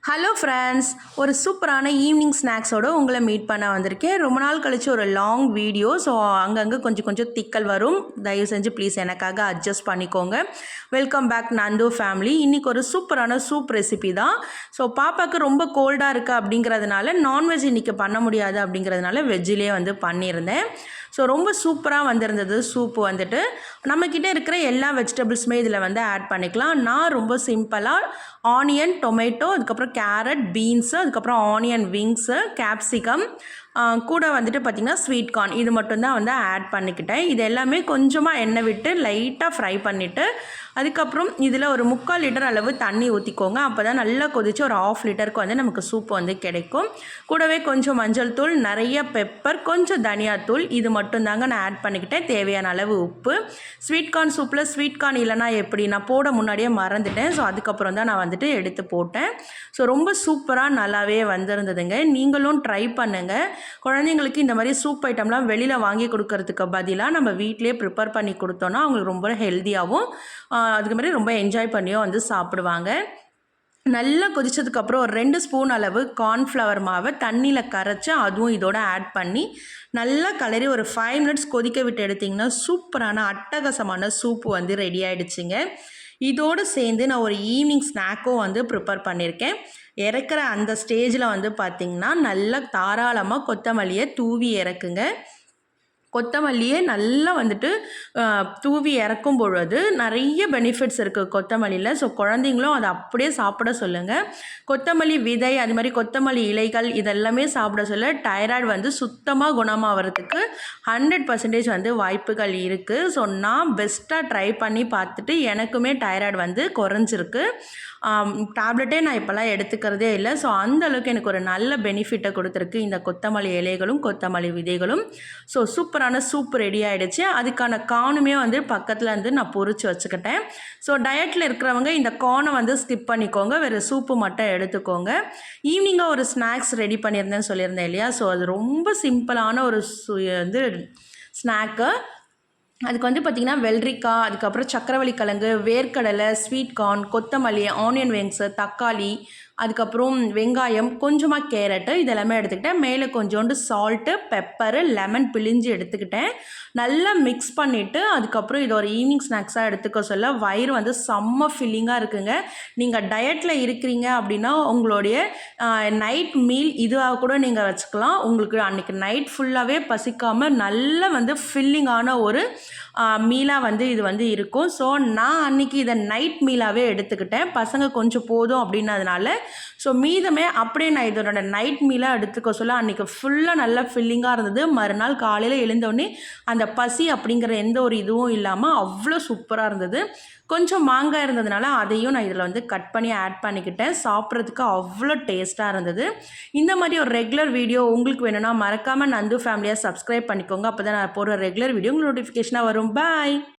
Hello friends, ஒரு சூப்பரான evening ஸ்நாக்ஸோடு உங்களை மீட் பண்ண வந்திருக்கேன். ரொம்ப நாள் கழித்து ஒரு லாங் வீடியோ. ஸோ அங்கங்கே கொஞ்சம் கொஞ்சம் திக்கல் வரும். தயவு செஞ்சு ப்ளீஸ் எனக்காக அட்ஜஸ்ட் பண்ணிக்கோங்க. Welcome back Nandu family. இன்றைக்கி ஒரு சூப்பரான சூப் ரெசிபி தான். ஸோ பாப்பாவுக்கு ரொம்ப கோல்டாக இருக்குது அப்படிங்கிறதுனால நான்வெஜ் இன்றைக்கி பண்ண முடியாது அப்படிங்கிறதுனால வெஜ்ஜிலே வந்து பண்ணியிருந்தேன். ஸோ ரொம்ப சூப்பராக வந்திருந்தது சூப்பு வந்துட்டு. நம்மக்கிட்ட இருக்கிற எல்லா வெஜிடபிள்ஸுமே இதில் வந்து ஆட் பண்ணிக்கலாம். நான் ரொம்ப சிம்பிளாக ஆனியன், டொமேட்டோ, அதுக்கப்புறம் கேரட், பீன்ஸு, அதுக்கப்புறம் ஆனியன் விங்ஸு, கேப்சிகம், கூட வந்துட்டு பார்த்திங்கன்னா ஸ்வீட் கார்ன், இது மட்டும்தான் வந்து ஆட் பண்ணிக்கிட்டேன். இது எல்லாமே கொஞ்சமாக எண்ணெய் விட்டு லைட்டாக ஃப்ரை பண்ணிவிட்டு அதுக்கப்புறம் இதில் ஒரு 3/4 லிட்டர் அளவு தண்ணி ஊற்றிக்கோங்க. அப்போ தான் நல்லா கொதித்து ஒரு 1/2 லிட்டருக்கு வந்து நமக்கு சூப் வந்து கிடைக்கும். கூடவே கொஞ்சம் மஞ்சள் தூள், நிறைய பெப்பர், கொஞ்சம் தனியாத்தூள், இது மட்டும்தாங்க நான் ஆட் பண்ணிக்கிட்டேன். தேவையான அளவு உப்பு. ஸ்வீட் கார்ன் சூப்பில் ஸ்வீட் கார்ன் இல்லைனா எப்படி, நான் போட முன்னாடியே மறந்துட்டேன். ஸோ அதுக்கப்புறம் தான் நான் வந்துட்டு எடுத்து போட்டேன். ஸோ ரொம்ப சூப்பராக நல்லாவே வந்திருந்ததுங்க. நீங்களும் ட்ரை பண்ணுங்கள். குழந்தைங்களுக்கு இந்த மாதிரி சூப் ஐட்டம்லாம் வெளியில் வாங்கி கொடுக்கறதுக்கு பதிலாக நம்ம வீட்டிலே ப்ரிப்பேர் பண்ணி கொடுத்தோன்னா அவங்களுக்கு ரொம்ப ஹெல்த்தியாகவும் அதுக்கு மாதிரி ரொம்ப என்ஜாய் பண்ணியும் வந்து சாப்பிடுவாங்க. நல்லா கொதிச்சதுக்கப்புறம் ஒரு 2 ஸ்பூன் அளவு கார்ன்ஃப்ளவர் மாவை தண்ணியில் கரைச்சி அதுவும் இதோட ஆட் பண்ணி நல்லா கலரி ஒரு 5 மினிட்ஸ் கொதிக்க விட்டு எடுத்திங்கன்னா சூப்பரான அட்டகாசமான சூப்பு வந்து ரெடி ஆகிடுச்சிங்க. இதோடு சேர்ந்து நான் ஒரு ஈவினிங் ஸ்நாக்கும் வந்து ப்ரிப்பேர் பண்ணியிருக்கேன். இறக்குற அந்த ஸ்டேஜில் வந்து பார்த்திங்கன்னா நல்லா தாராளமாக கொத்தமல்லியை தூவி இறக்குங்க. கொத்தமல்லியே நல்லா வந்துட்டு தூவி இறக்கும் பொழுது நிறைய பெனிஃபிட்ஸ் இருக்குது கொத்தமல்லியில். ஸோ குழந்தைங்களும் அதை அப்படியே சாப்பிட சொல்லுங்கள். கொத்தமல்லி விதை, அது மாதிரி கொத்தமல்லி இலைகள் இதெல்லாமே சாப்பிட சொல்ல டைராய்டு வந்து சுத்தமாக குணமாகிறதுக்கு 100% வந்து வாய்ப்புகள் இருக்குது. ஸோ நான் பெஸ்ட்டாக ட்ரை பண்ணி பார்த்துட்டு எனக்குமே டைராய்டு வந்து குறைஞ்சிருக்கு. டேப்லெட்டே நான் இப்போல்லாம் எடுத்துக்கிறதே இல்லை. ஸோ அந்தளவுக்கு எனக்கு ஒரு நல்ல பெனிஃபிட்டை கொடுத்துருக்கு இந்த கொத்தமல்லி இலைகளும் கொத்தமல்லி விதைகளும். ஸோ சூப்பரான சூப் ரெடி ஆகிடுச்சு. அதுக்கான கார்னுமே வந்து பக்கத்தில் வந்து நான் பொரிச்சு வச்சுக்கிட்டேன். ஸோ டயட்டில் இருக்கிறவங்க இந்த கார்னை வந்து ஸ்கிப் பண்ணிக்கோங்க, வேறு சூப்பு மட்டும் எடுத்துக்கோங்க. ஈவினிங்காக ஒரு ஸ்நாக்ஸ் ரெடி பண்ணியிருந்தேன்னு சொல்லியிருந்தேன் இல்லையா. ஸோ அது ரொம்ப சிம்பிளான ஒரு வந்து ஸ்நாக்கு. அதுக்கு வந்து பார்த்திங்கன்னா வெள்ளரிக்காய், அதுக்கப்புறம் சக்கரவள்ளி கிழங்கு, வேர்க்கடலை, ஸ்வீட் கார்ன், கொத்தமல்லி, ஆனியன் விங்ஸு, தக்காளி, அதுக்கப்புறம் வெங்காயம், கொஞ்சமாக கேரட்டு இதெல்லாமே எடுத்துக்கிட்டேன். மேலே கொஞ்சோண்டு சால்ட்டு, பெப்பரு, லெமன் பிழிஞ்சு எடுத்துக்கிட்டேன். நல்லா மிக்ஸ் பண்ணிவிட்டு அதுக்கப்புறம் இது ஒரு ஈவினிங் ஸ்நாக்ஸாக எடுத்துக்க சொல்ல வயிறு வந்து செம்ம ஃபில்லிங்காக இருக்குங்க. நீங்கள் டயட்டில் இருக்கிறீங்க அப்படின்னா உங்களுடைய நைட் மீல் இதுவாக கூட நீங்கள் வச்சுக்கலாம். உங்களுக்கு அன்றைக்கி நைட் ஃபுல்லாகவே பசிக்காமல் நல்லா வந்து ஃபில்லிங்கான ஒரு மீலாக வந்து இது வந்து இருக்கும். ஸோ நான் அன்றைக்கி இதை நைட் மீலாகவே எடுத்துக்கிட்டேன். பசங்க கொஞ்சம் போதும் அப்படின்னதுனால ஸோ மீதமே அப்படியே நான் இதோட நைட் மீலாக எடுத்துக்க சொல்ல அன்றைக்கி ஃபுல்லாக நல்லா ஃபில்லிங்காக இருந்தது. மறுநாள் காலையில் எழுந்தோடனே அந்த பசி அப்படிங்கிற எந்த ஒரு இதுவும் இல்லாமல் அவ்வளோ சூப்பராக இருந்தது. கொஞ்சம் மாங்காய் இருந்ததுனால அதையும் நான் இதில் வந்து கட் பண்ணி ஆட் பண்ணிக்கிட்டேன். சாப்பிட்றதுக்கு அவ்வளோ டேஸ்ட்டாக இருந்தது. இந்த மாதிரி ஒரு ரெகுலர் வீடியோ உங்களுக்கு வேணும்னா மறக்காமல் நந்து ஃபேமிலியாக சப்ஸ்கிரைப் பண்ணிக்கோங்க. அப்போ தான் நான் போடுற ரெகுலர் வீடியோ உங்களுக்கு நோட்டிஃபிகேஷனாக வரும். பாய்.